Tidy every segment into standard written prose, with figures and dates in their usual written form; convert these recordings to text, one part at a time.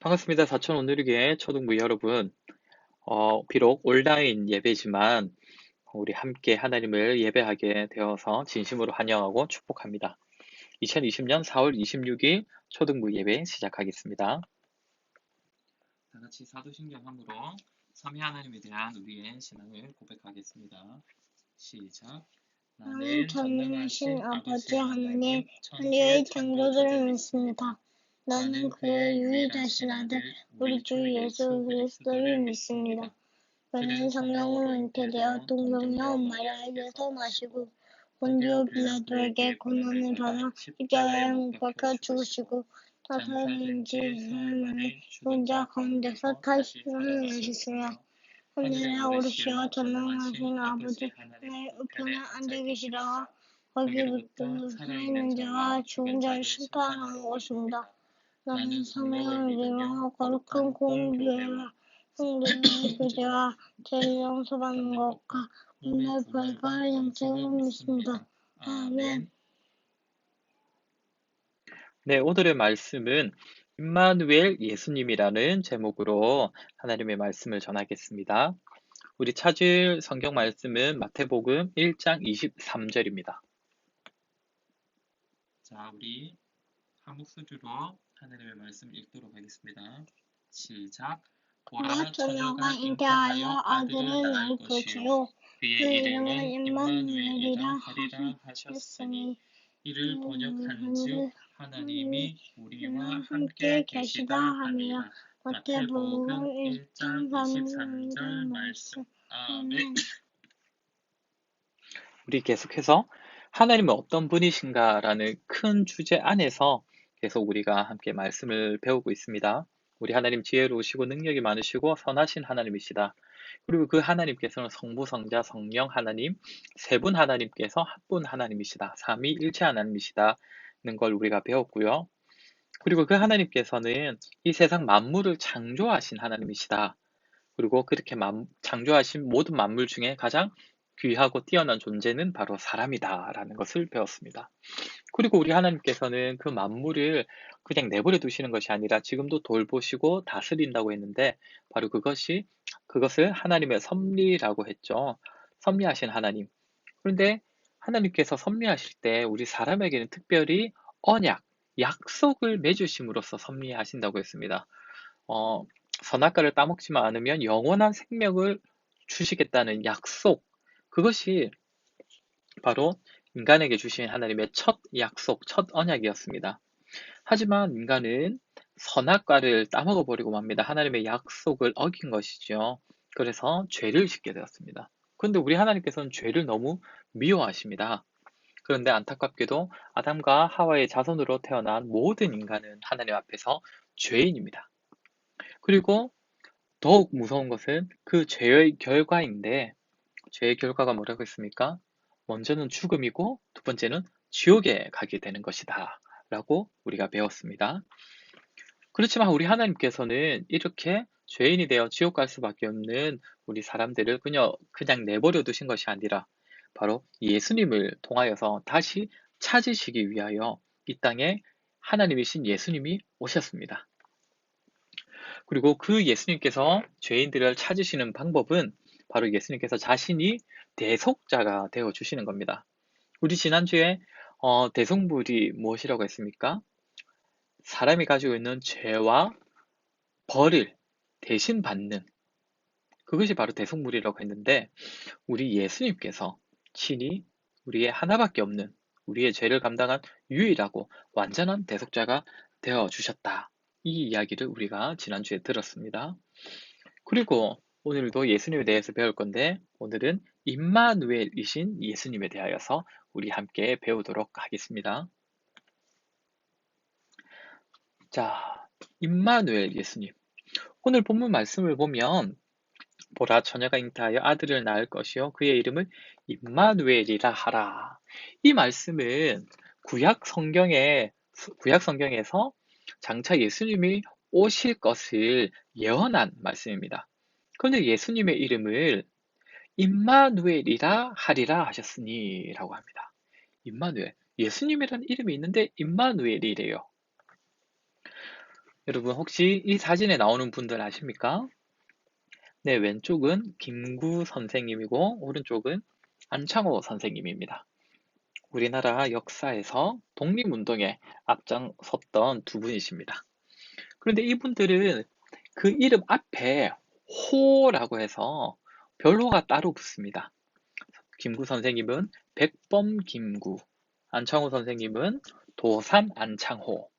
반갑습니다. 사천 오누리교회 초등부 여러분. 비록 온라인 예배지만 우리 함께 하나님을 예배하게 되어서 진심으로 환영하고 축복합니다. 2020년 4월 26일 초등부 예배 시작하겠습니다. 다 같이 사도신경함으로 삼위 하나님에 대한 우리의 신앙을 고백하겠습니다. 시작. 나는 전능하신 아버지 하나님, 천지의 창조주를 믿습니다. 나는 그의 유일하신 아들, 우리 주 예수 그리스도를 믿습니다. 그는 성령으로 잉태되어 동정녀 마리아에게서 나시고 본디오 빌라도에게 고난을 받아 십자가에 못 박혀 죽으시고 사흘인 지 사흘 만에 죽은 자 가운데서 다시 살아나셨으며 하늘에 오르시어 전능하신 아버지 하나님의 우편에 앉아 계시다가 거기로부터 살아있는 자와 죽은 자를 심판하러 오십니다. 나는 성령을 믿으며 거룩한 공교회와 성도의 교제와 죄를 용서받는 것과 오늘 벌과 영생을 믿습니다. 아멘. 네, 오늘의 말씀은 임마누엘 예수님이라는 제목으로 하나님의 말씀을 전하겠습니다. 우리 찾을 성경 말씀은 마태복음 1장 23절입니다. 자, 우리 한 목소리로 하나님의 말씀 읽도록 하겠습니다. 시작. 보라 처녀가 잉태하여 아들을 낳을 것이요 그의 이름을 임마누엘이라 하셨으니 이를 번역한즉 하나님이 우리와 함께 계시다 함이라. 마태복음 1장 23절 말씀. 아멘. 우리 계속해서 하나님은 어떤 분이신가라는 큰 주제 안에서 계속 우리가 함께 말씀을 배우고 있습니다. 우리 하나님 지혜로우시고 능력이 많으시고 선하신 하나님이시다. 그리고 그 하나님께서는 성부, 성자, 성령 하나님, 세 분 하나님께서 한 분 하나님이시다. 삼위일체 하나님이시다는 걸 우리가 배웠고요. 그리고 그 하나님께서는 이 세상 만물을 창조하신 하나님이시다. 그리고 그렇게 창조하신 모든 만물 중에 가장 귀하고 뛰어난 존재는 바로 사람이다라는 것을 배웠습니다. 그리고 우리 하나님께서는 그 만물을 그냥 내버려 두시는 것이 아니라 지금도 돌보시고 다스린다고 했는데 바로 그것을 하나님의 섭리라고 했죠. 섭리하신 하나님. 그런데 하나님께서 섭리하실 때 우리 사람에게는 특별히 언약, 약속을 맺으심으로써 섭리하신다고 했습니다. 선악과를 따먹지만 않으면 영원한 생명을 주시겠다는 약속, 그것이 바로 인간에게 주신 하나님의 첫 약속, 첫 언약이었습니다. 하지만 인간은 선악과를 따먹어 버리고 맙니다. 하나님의 약속을 어긴 것이죠. 그래서 죄를 짓게 되었습니다. 그런데 우리 하나님께서는 죄를 너무 미워하십니다. 그런데 안타깝게도 아담과 하와의 자손으로 태어난 모든 인간은 하나님 앞에서 죄인입니다. 그리고 더욱 무서운 것은 그 죄의 결과인데, 죄의 결과가 뭐라고 했습니까? 먼저는 죽음이고 두 번째는 지옥에 가게 되는 것이다 라고 우리가 배웠습니다. 그렇지만 우리 하나님께서는 이렇게 죄인이 되어 지옥 갈 수밖에 없는 우리 사람들을 그냥 내버려 두신 것이 아니라 바로 예수님을 통하여서 다시 찾으시기 위하여 이 땅에 하나님이신 예수님이 오셨습니다. 그리고 그 예수님께서 죄인들을 찾으시는 방법은 바로 예수님께서 자신이 대속자가 되어 주시는 겁니다. 우리 지난주에 대속물이 무엇이라고 했습니까? 사람이 가지고 있는 죄와 벌을 대신 받는, 그것이 바로 대속물이라고 했는데 우리 예수님께서 친히 우리의 하나밖에 없는 우리의 죄를 감당한 유일하고 완전한 대속자가 되어 주셨다. 이 이야기를 우리가 지난주에 들었습니다. 그리고 오늘도 예수님에 대해서 배울 건데 오늘은 임마누엘이신 예수님에 대하여서 우리 함께 배우도록 하겠습니다. 자, 임마누엘 예수님. 오늘 본문 말씀을 보면 보라 처녀가 잉태하여 아들을 낳을 것이요 그의 이름을 임마누엘이라 하라. 이 말씀은 구약 성경에서 장차 예수님이 오실 것을 예언한 말씀입니다. 그런데 예수님의 이름을 임마누엘이라 하리라 하셨으니라고 합니다. 임마누엘. 예수님이라는 이름이 있는데 임마누엘이래요. 여러분 혹시 이 사진에 나오는 분들 아십니까? 네, 왼쪽은 김구 선생님이고 오른쪽은 안창호 선생님입니다. 우리나라 역사에서 독립운동에 앞장섰던 두 분이십니다. 그런데 이분들은 그 이름 앞에 호라고 해서 별호가 따로 붙습니다. 김구 선생님은 백범 김구, 안창호 선생님은 도산 안창호.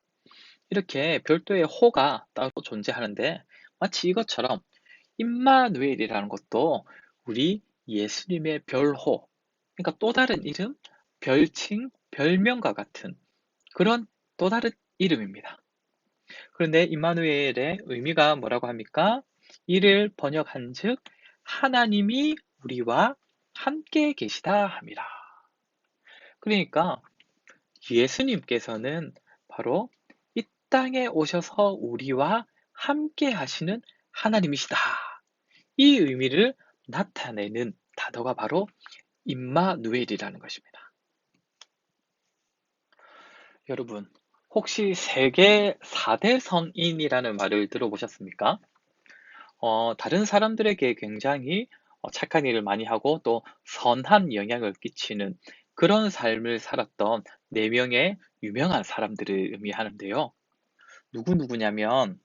이렇게 별도의 호가 따로 존재하는데 마치 이것처럼 임마누엘이라는 것도 우리 예수님의 별호, 그러니까 또 다른 이름, 별칭, 별명과 같은 그런 또 다른 이름입니다. 그런데 임마누엘의 의미가 뭐라고 합니까? 이를 번역한즉 하나님이 우리와 함께 계시다 함이라. 그러니까 예수님께서는 바로 이 땅에 오셔서 우리와 함께 하시는 하나님이시다. 이 의미를 나타내는 단어가 바로 임마누엘이라는 것입니다. 여러분, 혹시 세계 4대 성인이라는 말을 들어보셨습니까? 다른 사람들에게 굉장히 착한 일을 많이 하고 또 선한 영향을 끼치는 그런 삶을 살았던 4명의 유명한 사람들을 의미하는데요. 누구냐면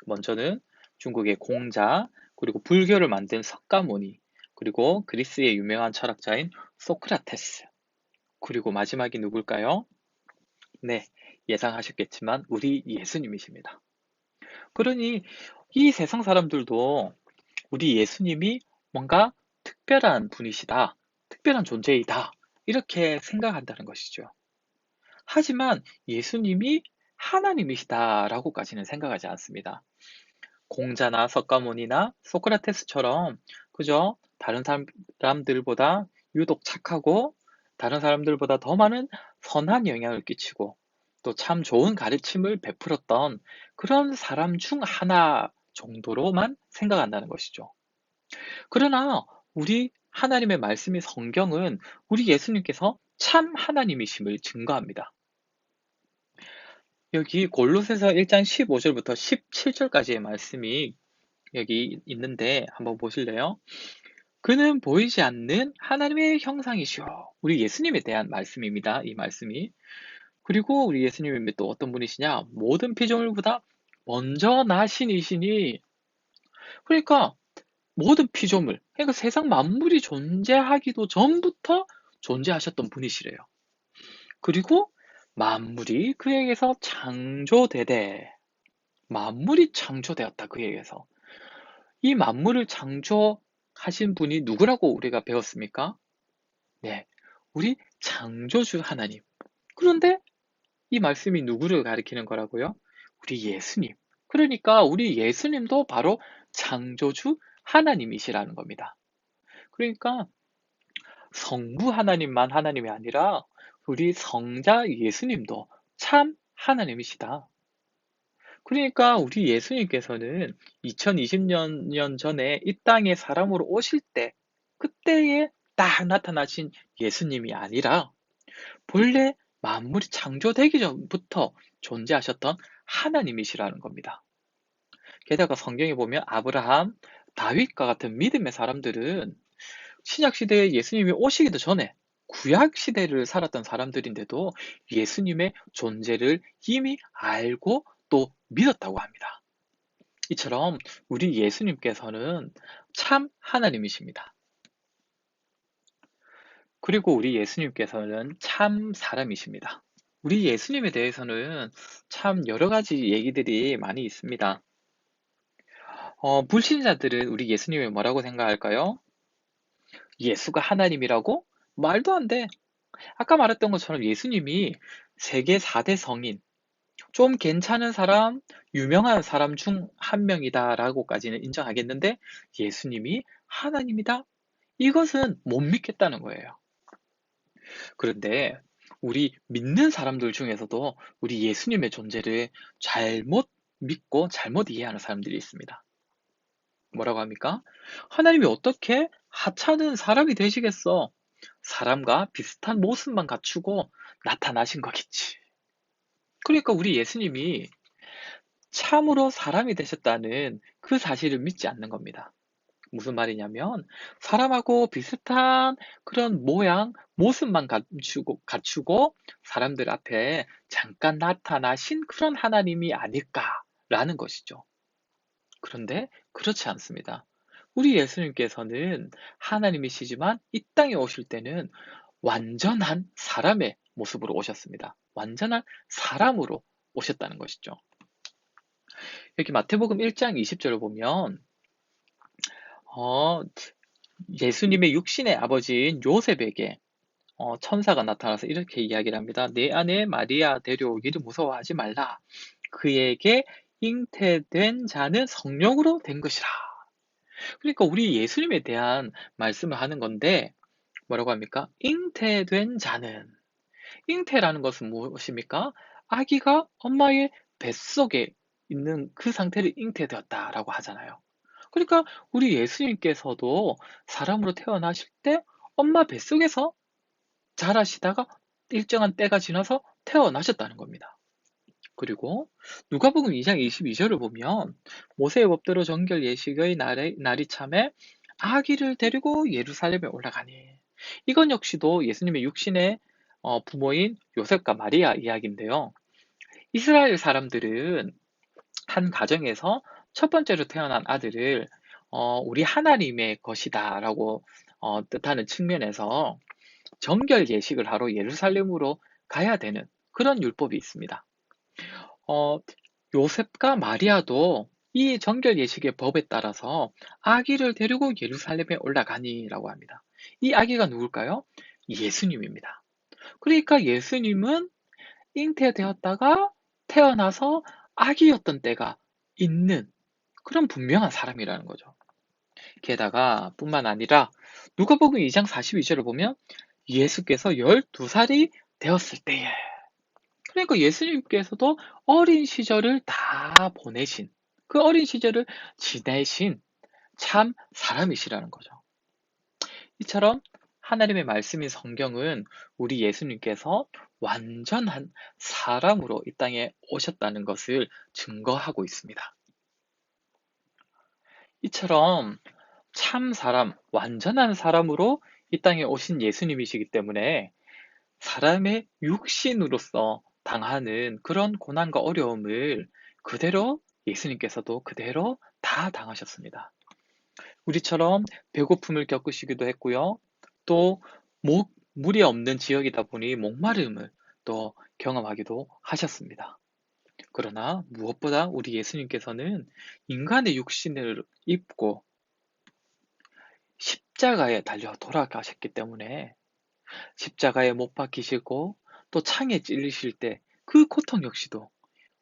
먼저는 중국의 공자, 그리고 불교를 만든 석가모니, 그리고 그리스의 유명한 철학자인 소크라테스, 그리고 마지막이 누굴까요? 네, 예상하셨겠지만 우리 예수님이십니다. 그러니 이 세상 사람들도 우리 예수님이 뭔가 특별한 분이시다, 특별한 존재이다, 이렇게 생각한다는 것이죠. 하지만 예수님이 하나님이시다라고까지는 생각하지 않습니다. 공자나 석가모니나 소크라테스처럼 그저 다른 사람들보다 유독 착하고 다른 사람들보다 더 많은 선한 영향을 끼치고 또 참 좋은 가르침을 베풀었던 그런 사람 중 하나 정도로만 생각한다는 것이죠. 그러나 우리 하나님의 말씀인 성경은 우리 예수님께서 참 하나님이심을 증거합니다. 여기 골로새서 1장 15절부터 17절까지의 말씀이 여기 있는데 한번 보실래요? 그는 보이지 않는 하나님의 형상이시오. 우리 예수님에 대한 말씀입니다. 이 말씀이. 그리고 우리 예수님이 또 어떤 분이시냐? 모든 피조물보다 먼저 나신 이시니. 그러니까 모든 피조물, 그러니까 세상 만물이 존재하기도 전부터 존재하셨던 분이시래요. 그리고 만물이 그에게서 창조되되 만물이 창조되었다 그에게서. 이 만물을 창조하신 분이 누구라고 우리가 배웠습니까? 네, 우리 창조주 하나님. 그런데 이 말씀이 누구를 가리키는 거라고요? 우리 예수님. 그러니까 우리 예수님도 바로 창조주 하나님이시라는 겁니다. 그러니까 성부 하나님만 하나님이 아니라 우리 성자 예수님도 참 하나님이시다. 그러니까 우리 예수님께서는 2020년 전에 이 땅에 사람으로 오실 때 그때에 딱 나타나신 예수님이 아니라 본래 만물이 창조되기 전부터 존재하셨던 하나님이시라는 겁니다. 게다가 성경에 보면 아브라함, 다윗과 같은 믿음의 사람들은 신약 시대에 예수님이 오시기도 전에 구약 시대를 살았던 사람들인데도 예수님의 존재를 이미 알고 또 믿었다고 합니다. 이처럼 우리 예수님께서는 참 하나님이십니다. 그리고 우리 예수님께서는 참 사람이십니다. 우리 예수님에 대해서는 참 여러 가지 얘기들이 많이 있습니다. 불신자들은 우리 예수님을 뭐라고 생각할까요? 예수가 하나님이라고? 말도 안 돼. 아까 말했던 것처럼 예수님이 세계 4대 성인, 좀 괜찮은 사람, 유명한 사람 중 한 명이다라고까지는 인정하겠는데 예수님이 하나님이다? 이것은 못 믿겠다는 거예요. 그런데 우리 믿는 사람들 중에서도 우리 예수님의 존재를 잘못 믿고 잘못 이해하는 사람들이 있습니다. 뭐라고 합니까? 하나님이 어떻게 하찮은 사람이 되시겠어? 사람과 비슷한 모습만 갖추고 나타나신 거겠지. 그러니까 우리 예수님이 참으로 사람이 되셨다는 그 사실을 믿지 않는 겁니다. 무슨 말이냐면 사람하고 비슷한 그런 모양, 모습만 갖추고 사람들 앞에 잠깐 나타나신 그런 하나님이 아닐까라는 것이죠. 그런데 그렇지 않습니다. 우리 예수님께서는 하나님이시지만 이 땅에 오실 때는 완전한 사람의 모습으로 오셨습니다. 완전한 사람으로 오셨다는 것이죠. 여기 마태복음 1장 20절을 보면 어, 예수님의 육신의 아버지인 요셉에게 천사가 나타나서 이렇게 이야기를 합니다. 내 아내 마리아 데려오기를 무서워하지 말라. 그에게 잉태된 자는 성령으로 된 것이라. 그러니까 우리 예수님에 대한 말씀을 하는 건데 뭐라고 합니까? 잉태된 자는. 잉태라는 것은 무엇입니까? 아기가 엄마의 뱃속에 있는 그 상태를 잉태되었다라고 하잖아요. 그러니까 우리 예수님께서도 사람으로 태어나실 때 엄마 뱃속에서 자라시다가 일정한 때가 지나서 태어나셨다는 겁니다. 그리고 누가복음 2장 22절을 보면 모세의 법대로 정결 예식의 날이 참에 아기를 데리고 예루살렘에 올라가니 이건 역시도 예수님의 육신의 부모인 요셉과 마리아 이야기인데요. 이스라엘 사람들은 한 가정에서 첫 번째로 태어난 아들을 우리 하나님의 것이다라고 뜻하는 측면에서 정결 예식을 하러 예루살렘으로 가야 되는 그런 율법이 있습니다. 어, 요셉과 마리아도 이 정결 예식의 법에 따라서 아기를 데리고 예루살렘에 올라가니라고 합니다. 이 아기가 누굴까요? 예수님입니다. 그러니까 예수님은 잉태되었다가 태어나서 아기였던 때가 있는 그런 분명한 사람이라는 거죠. 게다가 뿐만 아니라 누가복음 2장 42절을 보면 예수께서 12살이 되었을 때에 그러니까 예수님께서도 어린 시절을 다 보내신 그 어린 시절을 지내신 참 사람이시라는 거죠. 이처럼 하나님의 말씀인 성경은 우리 예수님께서 완전한 사람으로 이 땅에 오셨다는 것을 증거하고 있습니다. 이처럼 참 사람, 완전한 사람으로 이 땅에 오신 예수님이시기 때문에 사람의 육신으로서 당하는 그런 고난과 어려움을 그대로 예수님께서도 그대로 다 당하셨습니다. 우리처럼 배고픔을 겪으시기도 했고요. 또 물이 없는 지역이다 보니 목마름을 또 경험하기도 하셨습니다. 그러나 무엇보다 우리 예수님께서는 인간의 육신을 입고 십자가에 달려 돌아가셨기 때문에 십자가에 못 박히시고 또 창에 찔리실 때 그 고통 역시도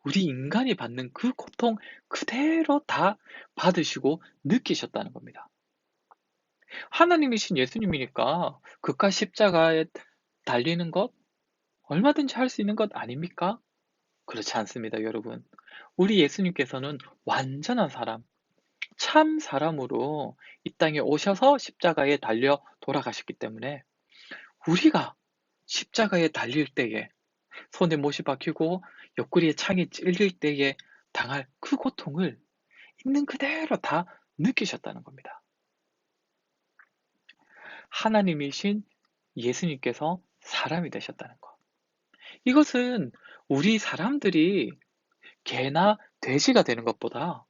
우리 인간이 받는 그 고통 그대로 다 받으시고 느끼셨다는 겁니다. 하나님이신 예수님이니까 그깟 십자가에 달리는 것 얼마든지 할 수 있는 것 아닙니까? 그렇지 않습니다, 여러분. 우리 예수님께서는 완전한 사람, 참 사람으로 이 땅에 오셔서 십자가에 달려 돌아가셨기 때문에 우리가 십자가에 달릴 때에 손에 못이 박히고 옆구리에 창이 찔릴 때에 당할 그 고통을 있는 그대로 다 느끼셨다는 겁니다. 하나님이신 예수님께서 사람이 되셨다는 것. 이것은 우리 사람들이 개나 돼지가 되는 것보다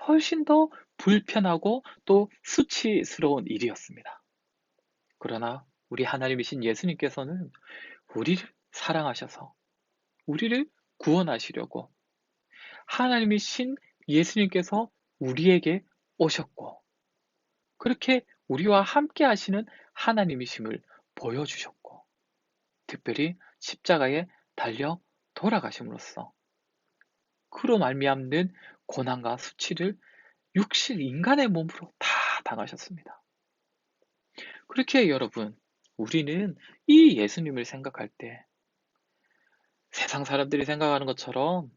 훨씬 더 불편하고 또 수치스러운 일이었습니다. 그러나 우리 하나님이신 예수님께서는 우리를 사랑하셔서 우리를 구원하시려고 하나님이신 예수님께서 우리에게 오셨고 그렇게 우리와 함께 하시는 하나님이심을 보여주셨고 특별히 십자가에 달려 돌아가심으로써 그로 말미암는 고난과 수치를 육신 인간의 몸으로 다 당하셨습니다. 그렇게 여러분, 우리는 이 예수님을 생각할 때 세상 사람들이 생각하는 것처럼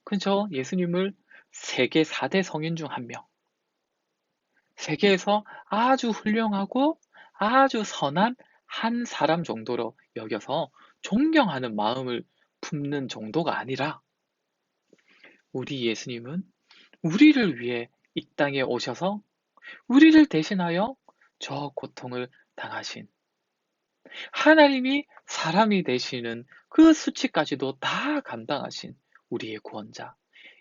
그저 예수님을 세계 4대 성인 중 한 명, 세계에서 아주 훌륭하고 아주 선한 한 사람 정도로 여겨서 존경하는 마음을 품는 정도가 아니라 우리 예수님은 우리를 위해 이 땅에 오셔서 우리를 대신하여 저 고통을 당하신 하나님이 사람이 되시는 그 수치까지도 다 감당하신 우리의 구원자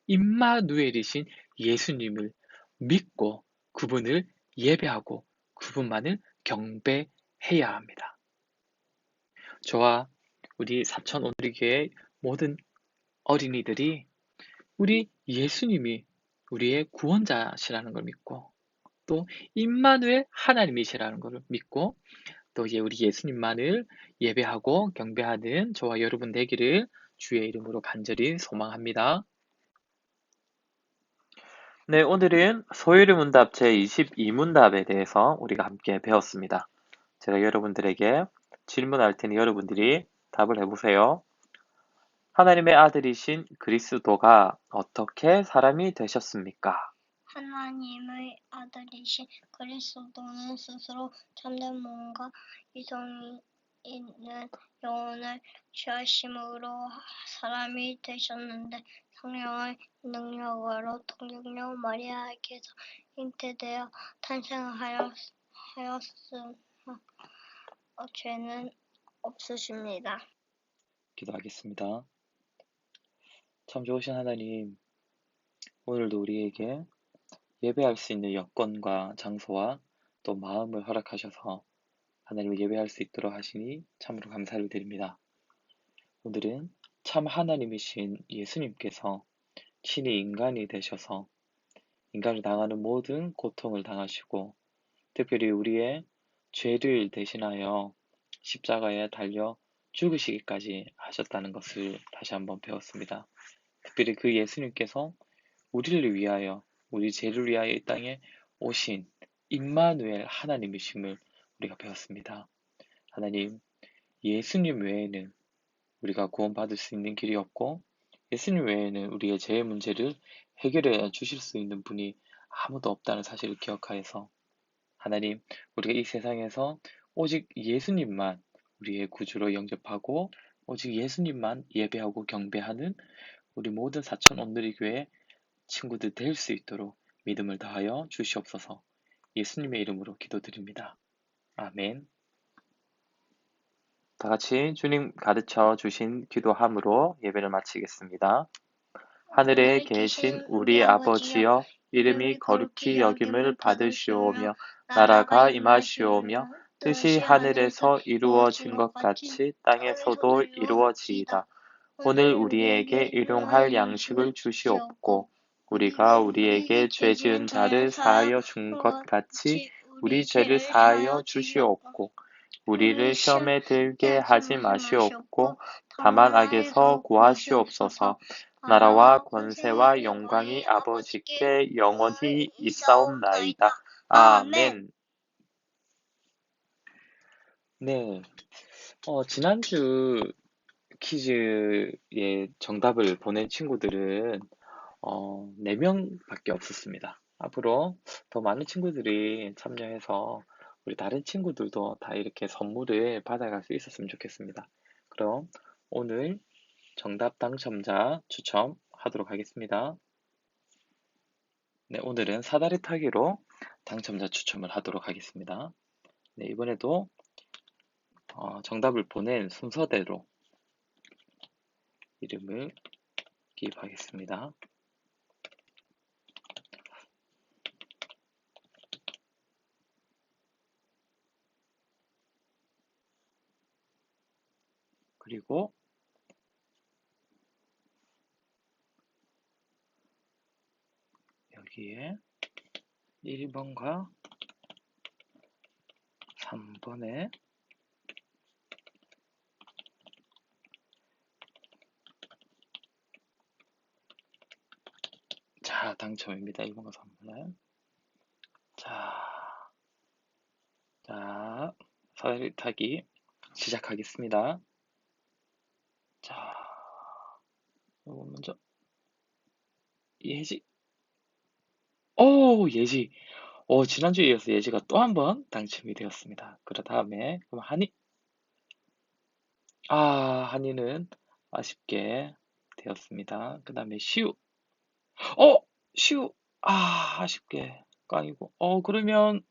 임마누엘이신 예수님을 믿고 그분을 예배하고 그분만을 경배해야 합니다. 저와 우리 사천 오누리교회 모든 어린이들이 우리 예수님이 우리의 구원자시라는 걸 믿고 또 임마누엘 하나님이시라는 걸 믿고 또 이제 우리 예수님만을 예배하고 경배하는 저와 여러분 되기를 주의 이름으로 간절히 소망합니다. 네, 오늘은 소유리 문답 제22문답에 대해서 우리가 함께 배웠습니다. 제가 여러분들에게 질문할 테니 여러분들이 답을 해보세요. 하나님의 아들이신 그리스도가 어떻게 사람이 되셨습니까? 하나님의 아들이신 그리스도는 스스로 참된 몸과 이성이 있는 영혼을 취하심으로 사람이 되셨는데 성령의 능력으로 동정녀 마리아에게서 잉태되어 탄생하였으나 죄는 없으십니다. 기도하겠습니다. 참 좋으신 하나님, 오늘도 우리에게 예배할 수 있는 여건과 장소와 또 마음을 허락하셔서 하나님을 예배할 수 있도록 하시니 참으로 감사를 드립니다. 오늘은 참 하나님이신 예수님께서 친히 인간이 되셔서 인간을 당하는 모든 고통을 당하시고 특별히 우리의 죄를 대신하여 십자가에 달려 죽으시기까지 하셨다는 것을 다시 한번 배웠습니다. 특별히 그 예수님께서 우리를 위하여 우리 죄를 위하여 이 땅에 오신 임마누엘 하나님이심을 우리가 배웠습니다. 하나님, 예수님 외에는 우리가 구원받을 수 있는 길이 없고 예수님 외에는 우리의 죄의 문제를 해결해 주실 수 있는 분이 아무도 없다는 사실을 기억하여서 하나님, 우리가 이 세상에서 오직 예수님만 우리의 구주로 영접하고 오직 예수님만 예배하고 경배하는 우리 모든 사천 온누리교회 친구들 될 수 있도록 믿음을 다하여 주시옵소서. 예수님의 이름으로 기도드립니다. 아멘. 다 같이 주님 가르쳐 주신 기도함으로 예배를 마치겠습니다. 하늘에 계신 우리 아버지여, 이름이 거룩히 여김을 받으시오며 나라가 임하시오며 뜻이 하늘에서 이루어진 것 같이 땅에서도 이루어지이다. 오늘 우리에게 일용할 양식을 주시옵고 우리가 우리에게 죄 지은 자를 사하여 준 것 같이 우리 죄를 사하여 주시옵고 우리를 시험에 들게 하지 마시옵고 다만 악에서 구하시옵소서. 나라와 권세와 영광이 아버지께 영원히 있사옵나이다. 아멘. 네, 지난주 퀴즈의 정답을 보낸 친구들은 4명밖에 없었습니다. 앞으로 더 많은 친구들이 참여해서 우리 다른 친구들도 다 이렇게 선물을 받아갈 수 있었으면 좋겠습니다. 그럼 오늘 정답 당첨자 추첨하도록 하겠습니다. 네, 오늘은 사다리 타기로 당첨자 추첨을 하도록 하겠습니다. 네, 이번에도 정답을 보낸 순서대로 이름을 기입하겠습니다. 그리고 여기에 1번과 3번에 자, 당첨입니다. 1번과 3번에 자, 사다리 타기 시작하겠습니다. 자, 이거 먼저 예지. 예지. 지난주에 이어서 예지가 또 한 번 당첨이 되었습니다. 그 다음에 그럼 한이는 아쉽게 되었습니다. 그 다음에 시우. 어, 시우, 아쉽게 깡이고. 그러면,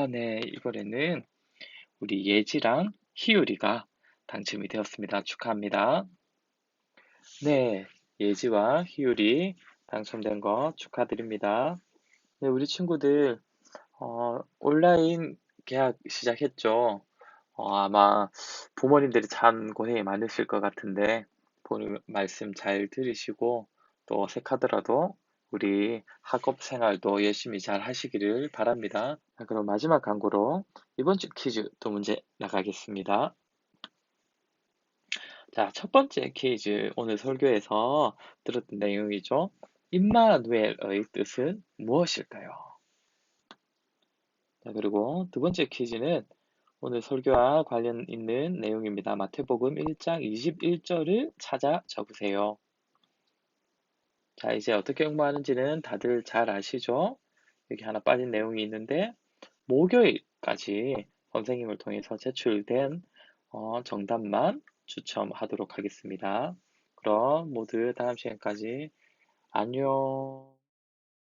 네, 이번에는 우리 예지랑 희율이가 당첨이 되었습니다. 축하합니다. 네, 예지와 희율이 당첨된 거 축하드립니다. 네, 우리 친구들, 온라인 계약 시작했죠. 아마 부모님들이 참 고생이 많으실 것 같은데, 부모님 말씀 잘 들으시고, 또 어색하더라도 우리 학업 생활도 열심히 잘 하시기를 바랍니다. 자, 그럼 마지막 광고로 이번 주 퀴즈 또 문제 나가겠습니다. 자, 첫 번째 퀴즈 오늘 설교에서 들었던 내용이죠. 임마누엘의 뜻은 무엇일까요? 자, 그리고 두 번째 퀴즈는 오늘 설교와 관련 있는 내용입니다. 마태복음 1장 21절을 찾아 적으세요. 자, 이제 어떻게 공부하는지는 다들 잘 아시죠? 여기 하나 빠진 내용이 있는데, 목요일까지 선생님을 통해서 제출된 정답만 추첨하도록 하겠습니다. 그럼 모두 다음 시간까지 안녕.